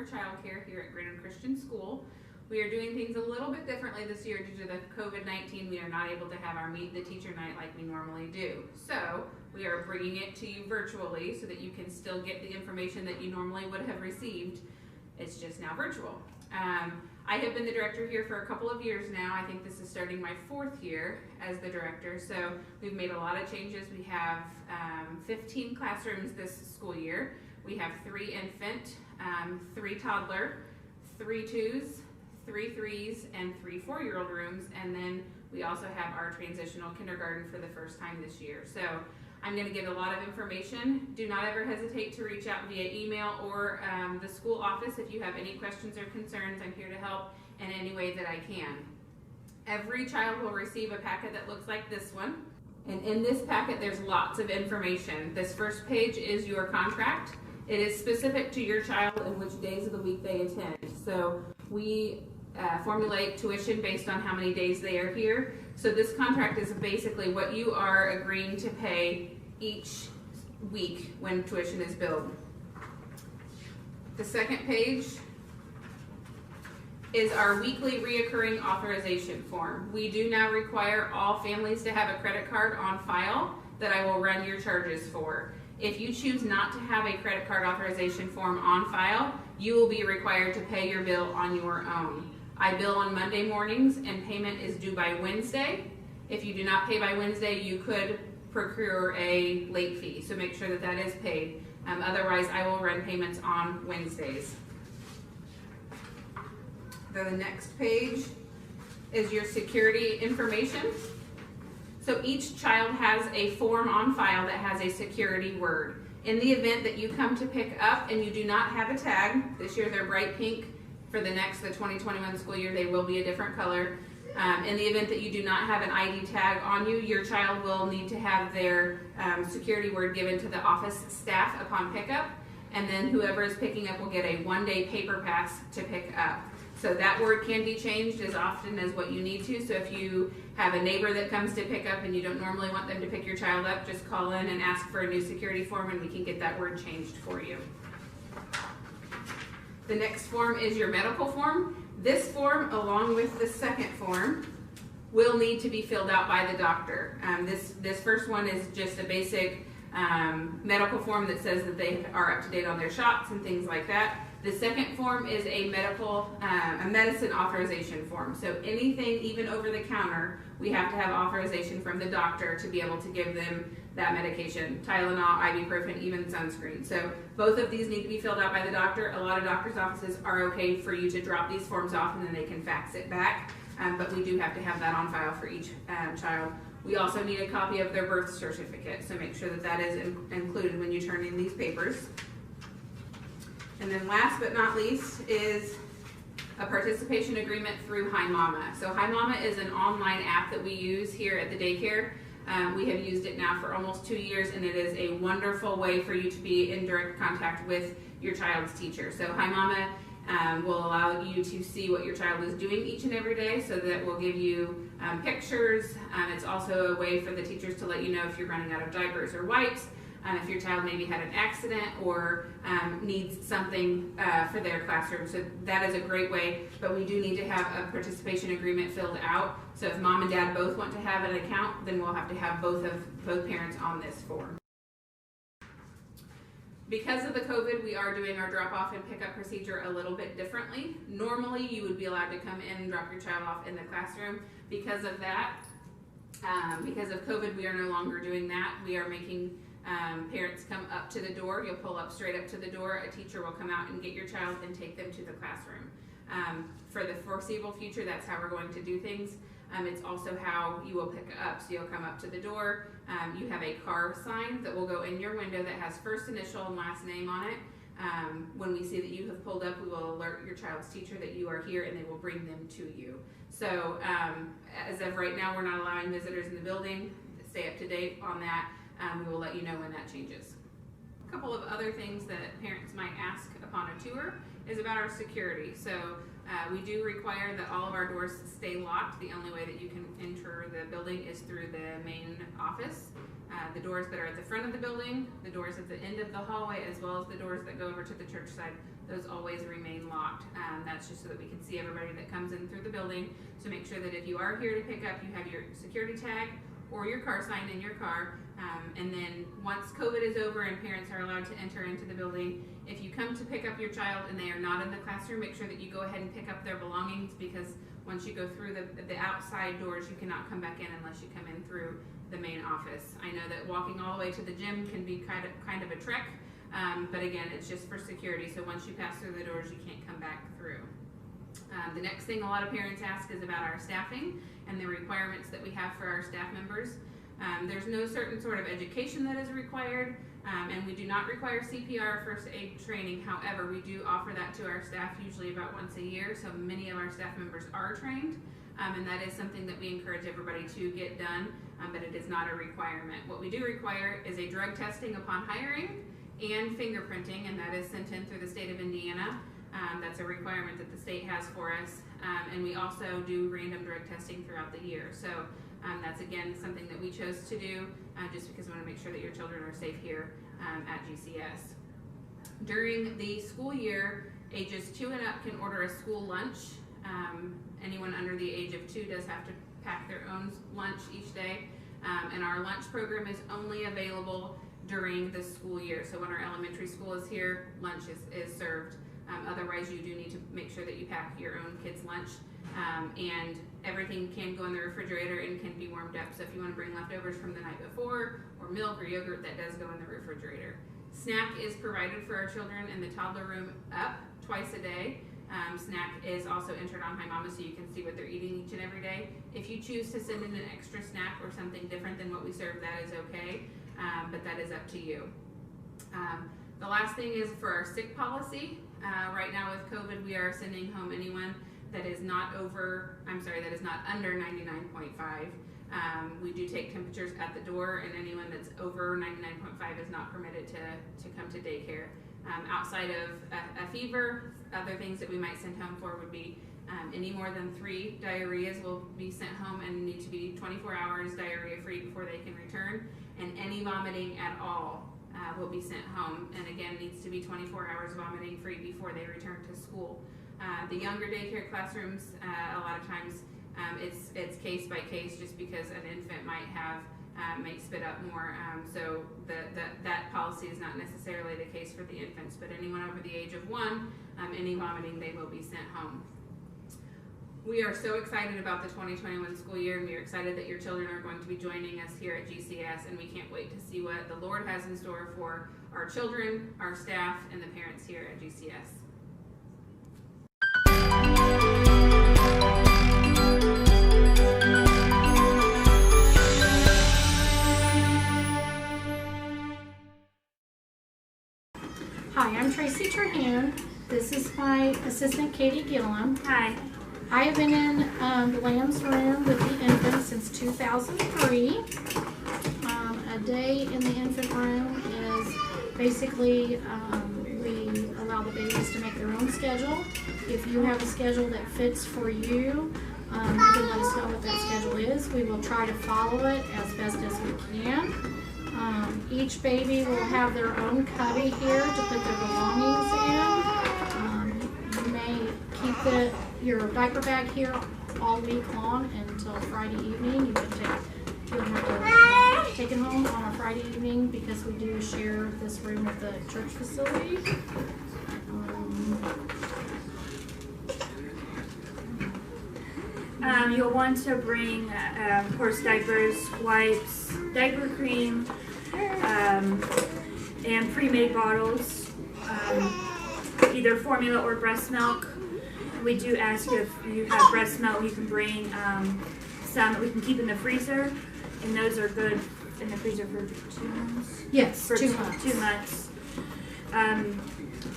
childcare here at Granite Christian School. We are doing things a little bit differently this year due to the COVID-19. We are not able to have our Meet the Teacher night like we normally do. So we are bringing it to you virtually so that you can still get the information that you normally would have received. It's just now virtual. I have been the director here for a couple of years now. I think this is starting my 4th year as the director. So we've made a lot of changes. We have 15 classrooms this school year. We have 3 infant, 3 toddler, 3 2s, 3 3s, and 3 4-year-old rooms. And then we also have our transitional kindergarten for the first time this year. So I'm going to give a lot of information. Do not ever hesitate to reach out via email or the school office if you have any questions or concerns. I'm here to help in any way that I can. Every child will receive a packet that looks like this one. And in this packet, there's lots of information. This first page is your contract. It is specific to your child and which days of the week they attend. So we formulate tuition based on how many days they are here. So this contract is basically what you are agreeing to pay each week when tuition is billed. The second page is our weekly reoccurring authorization form. We do now require all families to have a credit card on file that I will run your charges for. If you choose not to have a credit card authorization form on file, you will be required to pay your bill on your own. I bill on Monday mornings and payment is due by Wednesday. If you do not pay by Wednesday, you could procure a late fee, so make sure that that is paid. Otherwise, I will run payments on Wednesdays. The next page is your security information. So each child has a form on file that has a security word. In the event that you come to pick up and you do not have a tag, this year they're bright pink. For the 2021 school year, they will be a different color. In the event that you do not have an ID tag on you, your child will need to have their security word given to the office staff upon pickup, and then whoever is picking up will get a 1-day paper pass to pick up. So that word can be changed as often as what you need to. So if you have a neighbor that comes to pick up and you don't normally want them to pick your child up, just call in and ask for a new security form and we can get that word changed for you. The next form is your medical form. This form, along with the second form, will need to be filled out by the doctor. This first one is just a basic medical form that says that they are up to date on their shots and things like that. The second form is a medicine authorization form. So anything, even over the counter, we have to have authorization from the doctor to be able to give them that medication, Tylenol, ibuprofen, even sunscreen. So both of these need to be filled out by the doctor. A lot of doctor's offices are okay for you to drop these forms off and then they can fax it back, but we do have to have that on file for each child. We also need a copy of their birth certificate, so make sure that that is included when you turn in these papers. And then last but not least is a participation agreement through Hi Mama. So Hi Mama is an online app that we use here at the daycare. We have used it now for almost 2 years, and it is a wonderful way for you to be in direct contact with your child's teacher. So Hi Mama will allow you to see what your child is doing each and every day, so that will give you pictures. It's also a way for the teachers to let you know if you're running out of diapers or wipes, if your child maybe had an accident or needs something for their classroom. So that is a great way, but we do need to have a participation agreement filled out. So if mom and dad both want to have an account, then we'll have to have both parents on this form. Because of the COVID, we are doing our drop-off and pick-up procedure a little bit differently. Normally, you would be allowed to come in and drop your child off in the classroom. Because of that, because of COVID, we are no longer doing that. We are making parents come up to the door. You'll pull up straight up to the door. A teacher will come out and get your child and take them to the classroom. For the foreseeable future, that's how we're going to do things. It's also how you will pick up. So you'll come up to the door. You have a car sign that will go in your window that has first initial and last name on it. When we see that you have pulled up, we will alert your child's teacher that you are here and they will bring them to you. So as of right now, we're not allowing visitors in the building. Stay up to date on that. We will let you know when that changes. A couple of other things that parents might ask upon a tour is about our security. So we do require that all of our doors stay locked. The only way that you can enter the building is through the main office. The doors that are at the front of the building, the doors at the end of the hallway, as well as the doors that go over to the church side those always remain locked. That's just so that we can see everybody that comes in through the building, to make sure that if you are here to pick up, you have your security tag or your car sign in your car. And then once COVID is over and parents are allowed to enter into the building, if you come to pick up your child and they are not in the classroom, make sure that you go ahead and pick up their belongings, because once you go through the outside doors, you cannot come back in unless you come in through the main office. I know that walking all the way to the gym can be kind of a trek, but again, it's just for security. So once you pass through the doors, you can't come back through. The next thing a lot of parents ask is about our staffing and the requirements that we have for our staff members. There's no certain sort of education that is required, and we do not require CPR or first aid training. However, we do offer that to our staff usually about once a year, so many of our staff members are trained, and that is something that we encourage everybody to get done, but it is not a requirement. What we do require is a drug testing upon hiring and fingerprinting, and that is sent in through the state of Indiana. That's a requirement that the state has for us, and we also do random drug testing throughout the year. So that's again something that we chose to do just because we want to make sure that your children are safe here at GCS. During the school year, ages 2 and up can order a school lunch. Anyone under the age of 2 does have to pack their own lunch each day, and our lunch program is only available during the school year. So when our elementary school is here, lunch is served. Otherwise, you do need to make sure that you pack your own kids' lunch, and everything can go in the refrigerator and can be warmed up. So if you want to bring leftovers from the night before, or milk or yogurt, that does go in the refrigerator. Snack is provided for our children in the toddler room up twice a day. Snack is also entered on Hi Mama, so you can see what they're eating each and every day. If you choose to send in an extra snack or something different than what we serve, that is okay, but that is up to you. The last thing is for our sick policy. Right now with COVID, we are sending home anyone that is not under 99.5. We do take temperatures at the door, and anyone that's over 99.5 is not permitted to come to daycare. Outside of a fever, other things that we might send home for would be any more than 3 diarrheas will be sent home and need to be 24 hours diarrhea free before they can return, and any vomiting at all will be sent home, and again needs to be 24 hours vomiting free before they return to school. The younger daycare classrooms, a lot of times it's case by case, just because an infant might spit up more, so that policy is not necessarily the case for the infants, but anyone over the age of 1, any vomiting, they will be sent home. We are so excited about the 2021 school year, and we are excited that your children are going to be joining us here at GCS, and we can't wait to see what the Lord has in store for our children, our staff, and the parents here at GCS. Hi, I'm Tracy Terhune. This is my assistant, Katie Gilliam. Hi. I have been in the Lamb's room with the infants since 2003. A day in the infant room is basically we allow the babies to make their own schedule. If you have a schedule that fits for you, you can let us know what that schedule is. We will try to follow it as best as we can. Each baby will have their own cubby here to put their belongings in. You may keep your diaper bag here all week long until Friday evening. You'll have to take it home on a Friday evening because we do share this room with the church facility. You'll want to bring, of course, diapers, wipes, diaper cream, and pre-made bottles, either formula or breast milk. We do ask if you have breast milk, you can bring some that we can keep in the freezer, and those are good in the freezer for 2 months? Yes, for 2 months. 2 months. And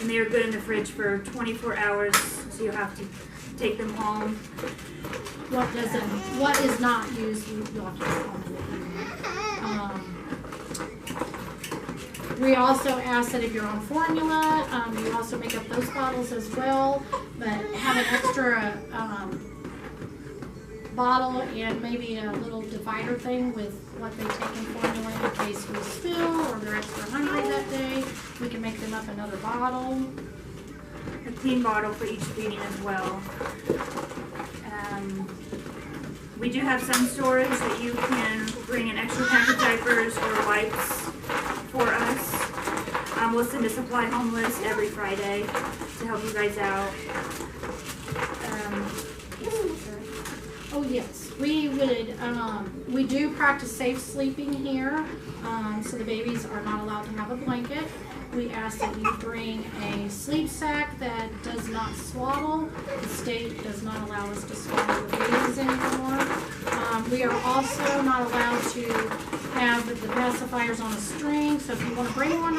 they are good in the fridge for 24 hours, so you'll have to take them home. What is not used, you'll have to take home. We also ask that if you're on formula, you also make up those bottles as well, but have an extra bottle and maybe a little divider thing with what they take in formula in case we spill or they're extra hungry that day. We can make them up another bottle. a clean bottle for each feeding as well. We do have some storage that you can bring an extra pack of diapers or wipes for us. We'll send a supply home list every Friday to help you guys out. Oh, yes, we would, we do practice safe sleeping here, so the babies are not allowed to have a blanket. We ask that you bring a sleep sack that does not swaddle. The state does not allow us to swaddle the babies anymore. We are also not allowed to have the pacifiers on a string, so if you want to bring one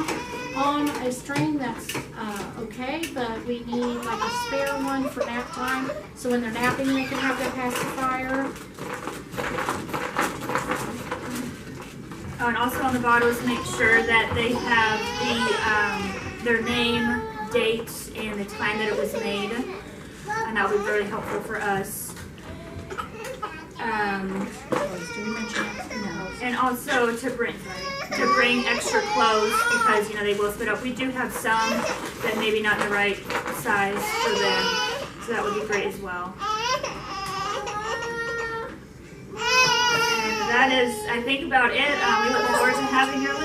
on a string, that's okay, but we need like a spare one for nap time, so when they're napping they can have their pacifier. Oh, and also on the bottles, make sure that they have their name, date, and the time that it was made, and that would be very helpful for us. Did we mention that? No. And also to bring extra clothes, because you know they will split up. We do have some that maybe not the right size for them, so that would be great as well. And that is, I think, about it. We look forward to having your